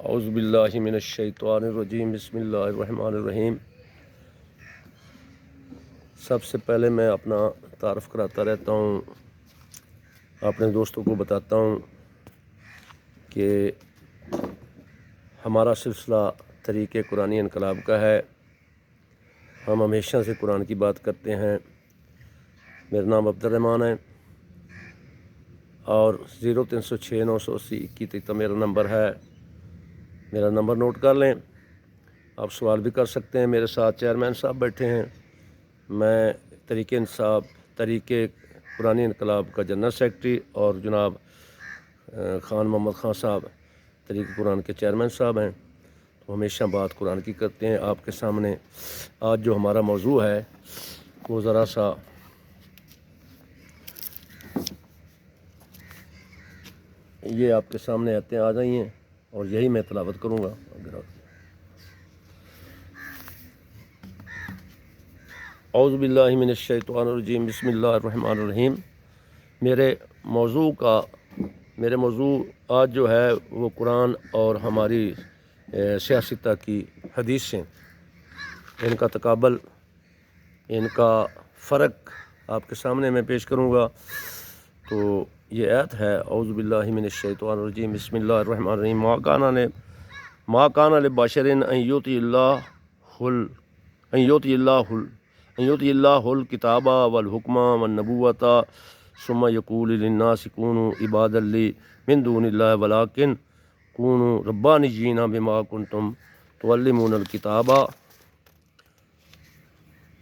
اعوذ باللہ من الشیطان الرجیم، بسم اللہ الرحمن الرحیم۔ سب سے پہلے میں اپنا تعارف کراتا رہتا ہوں، اپنے دوستوں کو بتاتا ہوں کہ ہمارا سلسلہ طریقے قرآنی انقلاب کا ہے۔ ہم ہمیشہ سے قرآن کی بات کرتے ہیں۔ میرا نام عبد الرحمن ہے اور 0306 980 21 میرا نمبر ہے۔ میرا نمبر نوٹ کر لیں، آپ سوال بھی کر سکتے ہیں۔ میرے ساتھ چیئرمین صاحب بیٹھے ہیں، میں طریقے انصاف طریقے قرآنی انقلاب کا جنرل سیکرٹری، اور جناب خان محمد خان صاحب طریقے قرآن کے چیئرمین صاحب ہیں۔ تو ہمیشہ بات قرآن کی کرتے ہیں۔ آپ کے سامنے آج جو ہمارا موضوع ہے وہ ذرا سا یہ آپ کے سامنے آ جائیں اور یہی میں تلاوت کروں گا۔ اعوذ باللہ من الشیطان الرجیم، بسم اللہ الرحمن الرحیم۔ میرے موضوع آج جو ہے وہ قرآن اور ہماری سیاستہ کی حدیثیں، ان کا تقابل، ان کا فرق آپ کے سامنے میں پیش کروں گا۔ تو یہ آیت ہے، اعوذ باللہ من الشیطان الرجیم، بسم اللہ الرحمن الرحیم۔ ما کان لبشر ان یؤتی اللہ الکتاب والحکم والنبوۃ ثم یقول للناس کونوا عبادا لی من دون اللہ ولکن کونوا ربانیین بما کنتم تعلمون الکتاب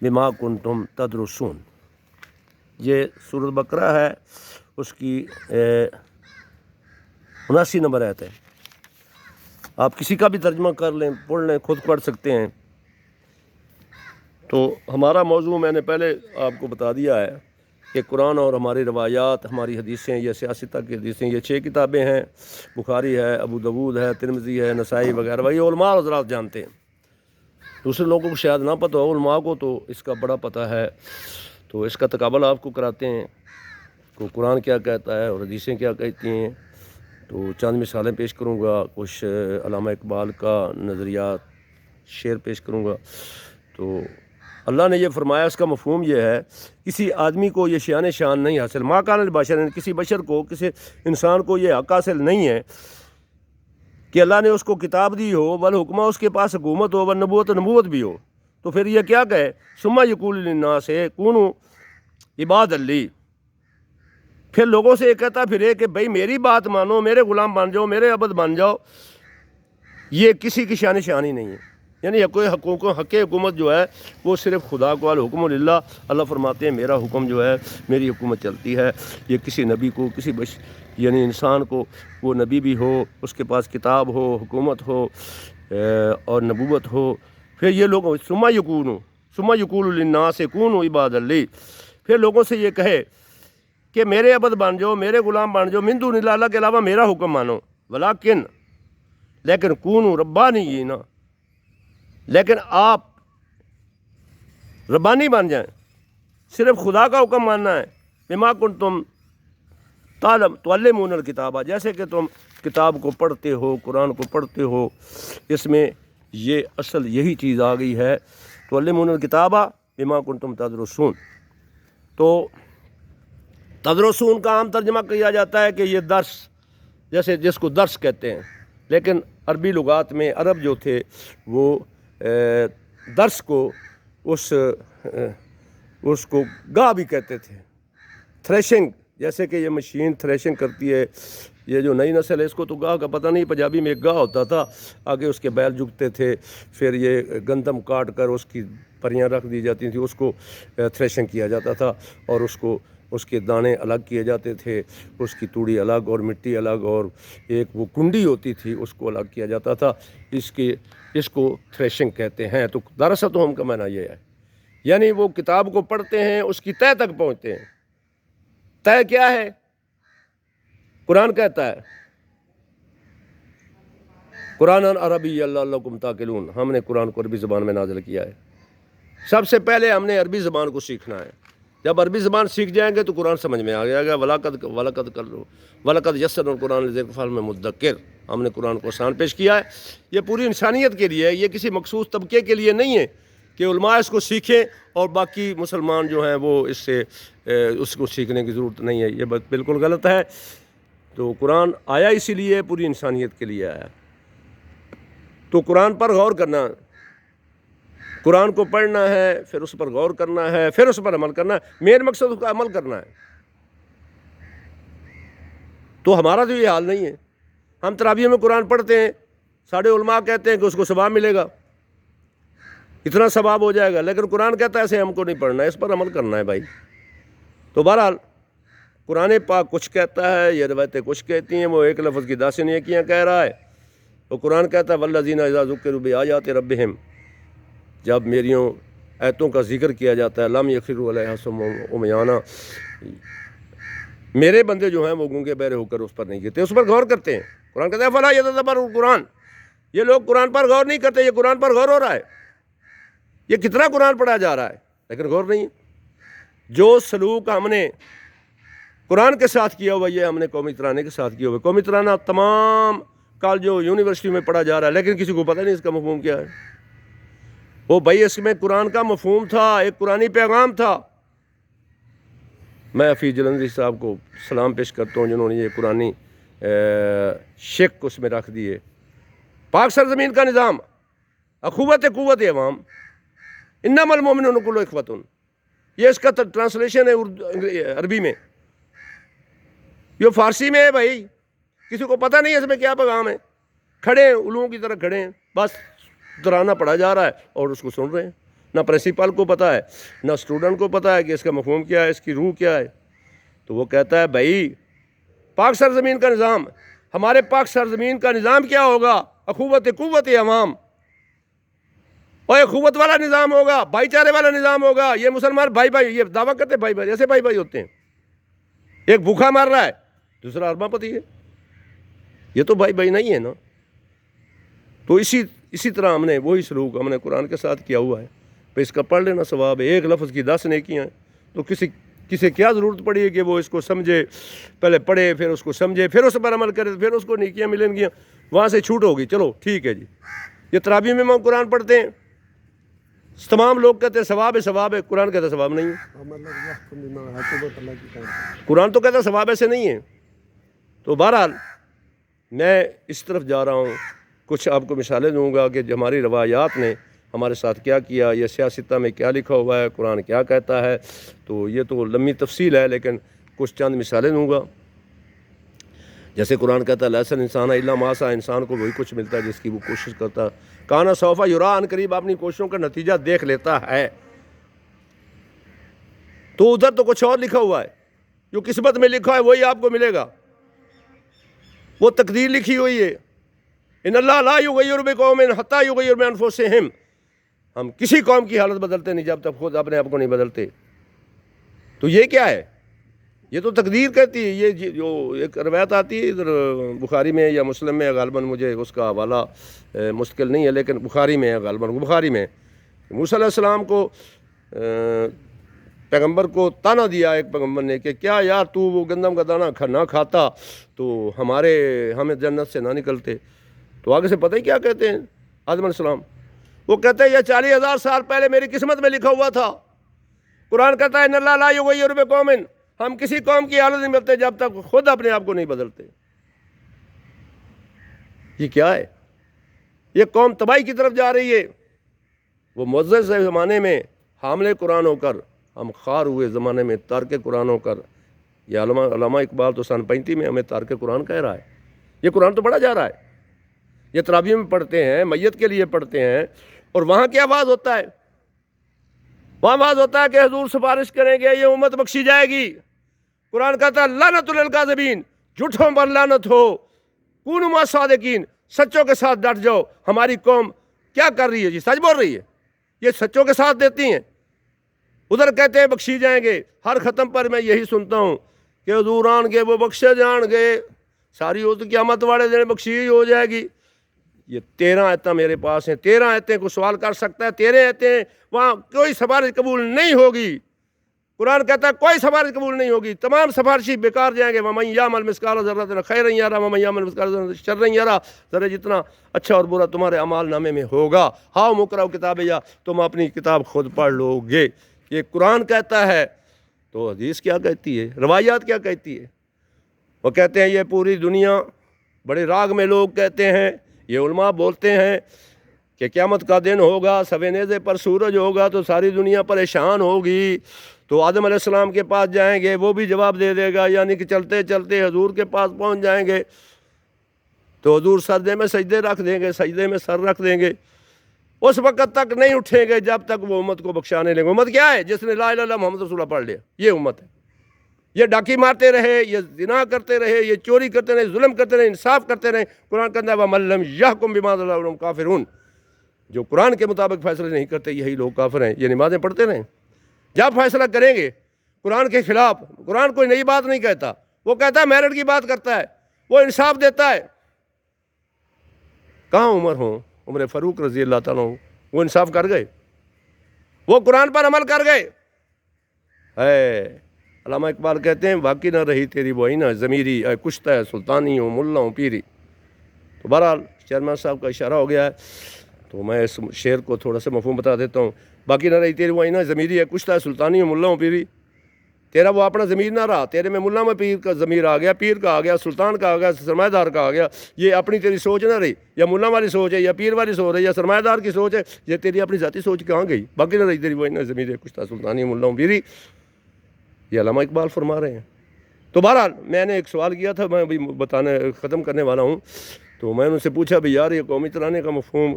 بما کنتم تدرسون۔ یہ سورۃ بقرہ ہے، اس کی 79 نمبر آیت ہے۔ آپ کسی کا بھی ترجمہ کر لیں، پڑھ لیں، خود پڑھ سکتے ہیں۔ تو ہمارا موضوع میں نے پہلے آپ کو بتا دیا ہے کہ قرآن اور ہماری روایات، ہماری حدیثیں، یہ سیاستہ کی حدیثیں، یہ 6 کتابیں ہیں۔ بخاری ہے، ابو داؤد ہے، ترمذی ہے، نسائی وغیرہ، وہی علماء حضرات جانتے ہیں۔ دوسرے لوگوں کو شاید نہ پتہ ہو، علماء کو تو اس کا بڑا پتہ ہے۔ تو اس کا تقابل آپ کو کراتے ہیں کہ قرآن کیا کہتا ہے اور حدیثیں کیا کہتی ہیں۔ تو چند مثالیں پیش کروں گا، کچھ علامہ اقبال کا نظریات شعر پیش کروں گا۔ تو اللہ نے یہ فرمایا، اس کا مفہوم یہ ہے، کسی آدمی کو یہ شان نہیں حاصل، ما کان لبشر، کسی بشر کو، کسی انسان کو یہ حق حاصل نہیں ہے کہ اللہ نے اس کو کتاب دی ہو، والحکمہ، اس کے پاس حکومت ہو، والنبوت، نبوت بھی ہو، تو پھر یہ کیا کہے، ثم یقول للناس کونوا عبادا لی، پھر لوگوں سے یہ کہتا پھرے کہ بھئی میری بات مانو، میرے غلام بن جاؤ، میرے عبد بن جاؤ۔ یہ کسی کی شان ہی نہیں ہے۔ یعنی حق حکومت جو ہے وہ صرف خدا کو، الحکم للہ، اللہ فرماتے ہیں میرا حکم جو ہے، میری حکومت چلتی ہے۔ یہ کسی نبی کو، یعنی انسان کو، وہ نبی بھی ہو، اس کے پاس کتاب ہو، حکومت ہو اور نبوت ہو، پھر یہ لوگ ثم یقول للناس کونوا عبادا لی، پھر لوگوں سے یہ کہے کہ میرے عبد بن جاؤ، میرے غلام بن جاؤ، من دون اللہ، اللہ کے علاوہ میرا حکم مانو، لیکن کونوا ربانیین، لیکن آپ ربانی بن جائیں، صرف خدا کا حکم ماننا ہے۔ بما کنتم تعلمون الکتاب، جیسے کہ تم کتاب کو پڑھتے ہو، قرآن کو پڑھتے ہو، اس میں یہ اصل یہی چیز آ گئی ہے، تعلمون الکتاب بما کنتم تدرسون۔ تو تدرسون کا عام ترجمہ کیا جاتا ہے کہ یہ درس، جیسے جس کو درس کہتے ہیں، لیکن عربی لغات میں عرب جو تھے وہ درس کو اس کو گاہ بھی کہتے تھے۔ تھریشنگ، جیسے کہ یہ مشین تھریشنگ کرتی ہے، یہ جو نئی نسل ہے اس کو تو گاہ کا پتہ نہیں، پنجابی میں ایک گاہ ہوتا تھا، آگے اس کے بیل جھکتے تھے، پھر یہ گندم کاٹ کر اس کی پریاں رکھ دی جاتی تھیں، اس کو تھریشنگ کیا جاتا تھا، اور اس کے دانے الگ کیے جاتے تھے، اس کی توڑی الگ اور مٹی الگ، اور ایک وہ کنڈی ہوتی تھی اس کو الگ کیا جاتا تھا۔ اس کو تھریشنگ کہتے ہیں۔ تو دراصل ہم کا معنی یہ ہے، یعنی وہ کتاب کو پڑھتے ہیں، اس کی تہہ تک پہنچتے ہیں۔ تہہ کیا ہے؟ قرآن کہتا ہے، قرآن عربی لعلکم تعقلون، ہم نے قرآن کو عربی زبان میں نازل کیا ہے۔ سب سے پہلے ہم نے عربی زبان کو سیکھنا ہے، جب عربی زبان سیکھ جائیں گے تو قرآن سمجھ میں آ جائے گا. وَلَقَدْ يَسَّرْنَا الْقُرْآنَ لِلذِّكْرِ فَهَلْ مِن مُدَّكِرٍ. ہم نے قرآن کو آسان پیش کیا ہے. یہ پوری انسانیت کے لیے ہے, یہ کسی مخصوص طبقے کے لیے نہیں ہے کہ علماء اس کو سیکھیں اور باقی مسلمان جو ہیں وہ اس کو سیکھنے کی ضرورت نہیں ہے. یہ بات بالکل غلط ہے. تو قرآن آیا اسی لیے پوری انسانیت کے لیے آیا. تو قرآن پر غور کرنا, قرآن کو پڑھنا ہے, پھر اس پر غور کرنا ہے, پھر اس پر عمل کرنا ہے. مین مقصد اس کا عمل کرنا ہے. تو ہمارا تو یہ حال نہیں ہے. ہم تراویح میں قرآن پڑھتے ہیں, سارے علماء کہتے ہیں کہ اس کو ثواب ملے گا, اتنا ثواب ہو جائے گا, لیکن قرآن کہتا ہے ایسے ہم کو نہیں پڑھنا ہے, اس پر عمل کرنا ہے بھائی. تو بہرحال قرآن پاک کچھ کہتا ہے, یہ روایتیں کچھ کہتی ہیں. وہ ایک لفظ کی 10 نیکیاں کہہ رہا ہے. تو قرآن کہتا ہے وَالَّذِينَ إِذَا ذُكِّرُوا بِآيَاتِ رَبِّهِمْ, جب میریوں آیتوں کا ذکر کیا جاتا ہے, لَمْ يَخِرُّوا عَلَيْهَا صُمًّا عُمْيَانًا, میرے بندے جو ہیں وہ گونگے بہرے ہو کر اس پر نہیں گرتے, اس پر غور کرتے ہیں. قرآن کہتا ہے فَلَا يَتَدَبَّرُونَ الْقُرْآنَ, یہ لوگ قرآن پر غور نہیں کرتے. یہ قرآن پر غور ہو رہا ہے, یہ کتنا قرآن پڑھا جا رہا ہے, لیکن غور نہیں. جو سلوک ہم نے قرآن کے ساتھ کیا ہوا, یہ ہم نے قومی ترانے کے ساتھ کیا ہوا. قومی ترانہ تمام کالجوں یونیورسٹی میں پڑھا جا رہا ہے, لیکن کسی کو پتہ نہیں اس کا مفہوم کیا ہے. وہ بھائی اس میں قرآن کا مفہوم تھا, ایک قرآنی پیغام تھا. میں حفیظ جلندری صاحب کو سلام پیش کرتا ہوں جنہوں نے یہ قرآنی شک اس میں رکھ دیے. پاک سرزمین کا نظام, اخوت قوت عوام, انما المؤمنون کلهم اخوۃ, یہ اس کا ٹرانسلیشن ہے عربی میں. یہ فارسی میں ہے بھائی, کسی کو پتہ نہیں ہے اس میں کیا پیغام ہے. کھڑے ہیں الوؤں کی طرح کھڑے ہیں, بس ترانہ پڑھا جا رہا ہے اور اس کو سن رہے ہیں. نہ پرنسپل کو پتہ ہے, نہ اسٹوڈنٹ کو پتہ ہے کہ اس کا مفہوم کیا ہے, اس کی روح کیا ہے. تو وہ کہتا ہے بھائی پاک سرزمین کا نظام, ہمارے پاک سرزمین کا نظام کیا ہوگا؟ اخوت قوت عوام, اور اخوت والا نظام ہوگا, بھائی چارے والا نظام ہوگا. یہ مسلمان بھائی بھائی, یہ دعویٰ کرتے بھائی بھائی, ایسے بھائی بھائی ہوتے ہیں. ایک بھوکا مار رہا ہے, دوسرا ارباں پتی ہے, یہ تو بھائی بھائی نہیں ہے نا. تو اسی طرح ہم نے وہی سلوک ہم نے قرآن کے ساتھ کیا ہوا ہے. پہ اس کا پڑھ لینا ثواب ہے. ایک لفظ کی 10 نیکیاں ہیں. تو کسی کیا ضرورت پڑی ہے کہ وہ اس کو سمجھے, پہلے پڑھے پھر اس کو سمجھے پھر اس پر عمل کرے, پھر اس کو نیکیاں ملیں گی, وہاں سے چھوٹ ہوگی. چلو ٹھیک ہے جی. یہ تراویح میں ہم قرآن پڑھتے ہیں, تمام لوگ کہتے ہیں ثواب ہے ثواب ہے, قرآن کہتا ہے ثواب نہیں ہے. قرآن تو کہتا ہے ثواب ایسے نہیں ہے. تو بہرحال میں اس طرف جا رہا ہوں, کچھ آپ کو مثالیں دوں گا کہ ہماری روایات نے ہمارے ساتھ کیا کیا, یہ سیاستہ میں کیا لکھا ہوا ہے, قرآن کیا کہتا ہے. تو یہ تو لمبی تفصیل ہے, لیکن کچھ چند مثالیں دوں گا. جیسے قرآن کہتا ہے لیسا الانسان الا ما سعی, انسان کو وہی کچھ ملتا ہے جس کی وہ کوشش کرتا. کانا سوف یرا, ان قریب اپنی کوششوں کا نتیجہ دیکھ لیتا ہے. تو ادھر تو کچھ اور لکھا ہوا ہے, جو قسمت میں لکھا ہے وہی آپ کو ملے گا, وہ تقدیر لکھی ہوئی ہے. ان اللہ لا یغیر بقوم حتی یغیروا بانفسہم, ہم کسی قوم کی حالت بدلتے نہیں جب تک خود اپنے آپ کو نہیں بدلتے. تو یہ کیا ہے؟ یہ تو تقدیر کہتی ہے. یہ جو ایک روایت آتی ہے ادھر بخاری میں یا مسلم میں, غالباً مجھے اس کا حوالہ مشکل نہیں ہے, لیکن بخاری میں ہے غالباً. بخاری میں موسیٰ علیہ السلام کو پیغمبر کو تانا دیا ایک پیغمبر نے کہ کیا یار تو وہ گندم کا دانہ نہ کھاتا تو ہمیں جنت سے نہ نکلتے. تو آگے سے پتہ ہی کیا کہتے ہیں آدم علیہ السلام, وہ کہتے ہیں یہ 40,000 سال پہلے میری قسمت میں لکھا ہوا تھا. قرآن کہتا ہے ان اللہ لا یغیر بقوم, ہم کسی قوم کی حالت نہیں بدلتے جب تک خود اپنے آپ کو نہیں بدلتے. یہ کیا ہے؟ یہ قوم تباہی کی طرف جا رہی ہے. وہ معزز زمانے میں حامل قرآن ہو کر, ہم خوار ہوئے زمانے میں تارک قرآن ہو کر. یہ علامہ اقبال تو سن 35 میں ہمیں تارک قرآن کہہ رہا ہے. یہ قرآن تو پڑھا جا رہا ہے, یہ تراویح میں پڑھتے ہیں, میت کے لیے پڑھتے ہیں, اور وہاں کیا آواز ہوتا ہے؟ وہاں آواز ہوتا ہے کہ حضور سفارش کریں گے, یہ امت بخشی جائے گی. قرآن کہتا ہے لعنت للکاذبین, جھوٹوں پر لعنت ہو, کونوا مع الصادقین, سچوں کے ساتھ ڈٹ جاؤ. ہماری قوم کیا کر رہی ہے جی؟ سچ بول رہی ہے, یہ سچوں کے ساتھ دیتی ہیں. ادھر کہتے ہیں بخشی جائیں گے. ہر ختم پر میں یہی سنتا ہوں کہ حضور آن گے وہ بخشے جان گے, ساری ہو تو قیامت والے دن بخشی ہو جائے گی. یہ 13 آیتیں میرے پاس ہیں. 13 آیتیں کو سوال کر سکتا ہے, 13 آیتیں وہاں کوئی سفارش قبول نہیں ہوگی. قرآن کہتا ہے کوئی سفارش قبول نہیں ہوگی، تمام سفارشی بیکار جائیں گے۔ وَمَن يَعْمَلْ مِثْقَالَ ذَرَّةٍ خَيْرًا يَرَهُ وَمَن يَعْمَلْ مِثْقَالَ ذَرَّةٍ شَرًّا يَرَهُ۔ ذرا جتنا اچھا اور برا تمہارے اعمال نامے میں ہوگا، ہاؤ مقرؤ کتابیہ، تم اپنی کتاب خود پڑھ لو گے۔ یہ قرآن کہتا ہے، تو حدیث کیا کہتی ہے، روایات کیا کہتی ہے؟ وہ کہتے ہیں یہ پوری دنیا، بڑے راگ میں لوگ کہتے ہیں، یہ علماء بولتے ہیں کہ قیامت کا دن ہوگا، سوے نیزے پر سورج ہوگا تو ساری دنیا پریشان ہوگی، تو آدم علیہ السلام کے پاس جائیں گے، وہ بھی جواب دے دے گا، یعنی کہ چلتے چلتے حضور کے پاس پہنچ جائیں گے تو حضور سجدے میں سجدے رکھ دیں گے، سجدے میں سر رکھ دیں گے، اس وقت تک نہیں اٹھیں گے جب تک وہ امت کو بخشانے لیں گے۔ امت کیا ہے؟ جس نے لا الہ الا اللہ محمد رسول اللہ پڑھ لیا، یہ امت ہے۔ یہ ڈاکی مارتے رہے، یہ زنا کرتے رہے، یہ چوری کرتے رہے، ظلم کرتے رہے، انصاف کرتے رہے، قرآن کہتا ہے وَمَن لَّمْ يَحْكُم بِمَا أَنزَلَ اللَّهُ فَأُولَٰئِكَ هُمُ الْكَافِرُونَ۔ جو قرآن کے مطابق فیصلے نہیں کرتے یہی لوگ کافر ہیں۔ یہ نمازیں پڑھتے رہیں، جب فیصلہ کریں گے قرآن کے خلاف، قرآن کوئی نئی بات نہیں کہتا، وہ کہتا ہے میرٹ کی بات کرتا ہے، وہ انصاف دیتا ہے۔ کہاں عمر ہوں، عمر فاروق رضی اللہ تعالیٰ عنہ، وہ انصاف کر گئے، وہ قرآن پر عمل کر گئے۔ علامہ اقبال کہتے ہیں باقی نہ رہی تیری وہ آئینہ ضمیری، اے کشتہ ہے سلطانی ہوں ملا ہوں پیری۔ تو بہرحال چیئرمین صاحب کا اشارہ ہو گیا ہے، تو میں اس شعر کو تھوڑا سا مفہوم بتا دیتا ہوں۔ باقی نہ رہی تیری وہ آئینہ ضمیری، ہے کشتہ ہے سلطانی ہوں ملا ہوں پیری۔ تیرا وہ اپنا ضمیر نہ رہا، تیرے میں ملا میں پیر کا ضمیر آ گیا، پیر کا آ گیا، سلطان کا آ گیا، سرمایہ دار کا آ گیا۔ یہ اپنی تیری سوچ نہ رہی، یا ملا والی سوچ ہے، یا پیر والی سوچ ہے، یا سرمایہ دار کی سوچ ہے، یہ تیری اپنی ذاتی سوچ کہاں گئی؟ باقی نہ رہی تیری وہ آئینہ ضمیر، ہے کشتہ سلطانی ہوں ملا ہوں پیری، یہ علامہ اقبال فرما رہے ہیں۔ تو بہرحال میں نے ایک سوال کیا تھا، میں ابھی ختم کرنے والا ہوں، تو میں نے ان سے پوچھا بھی یار یہ قومی ترانے کا مفہوم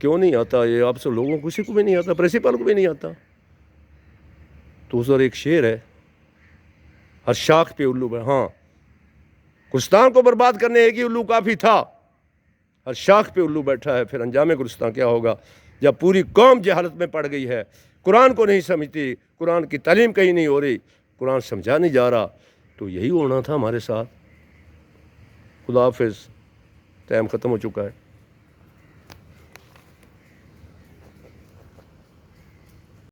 کیوں نہیں آتا؟ یہ آپ سے لوگوں کو کسی کو بھی نہیں آتا، پرنسپل کو بھی نہیں آتا۔ تو اس اور ایک شعر ہے، ہر شاخ پہ الو ہے، ہاں گلستان کو برباد کرنے ایک ہی الو کافی تھا، ہر شاخ پہ الو بیٹھا ہے، پھر انجام گلستان کیا ہوگا جب پوری قوم جہالت میں پڑ گئی ہے، قرآن کو نہیں سمجھتی، قرآن کی تعلیم کہیں نہیں ہو رہی، قرآن سمجھا نہیں جا رہا۔ تو یہی ہونا تھا ہمارے ساتھ۔ خدا حافظ، ٹائم ختم ہو چکا ہے۔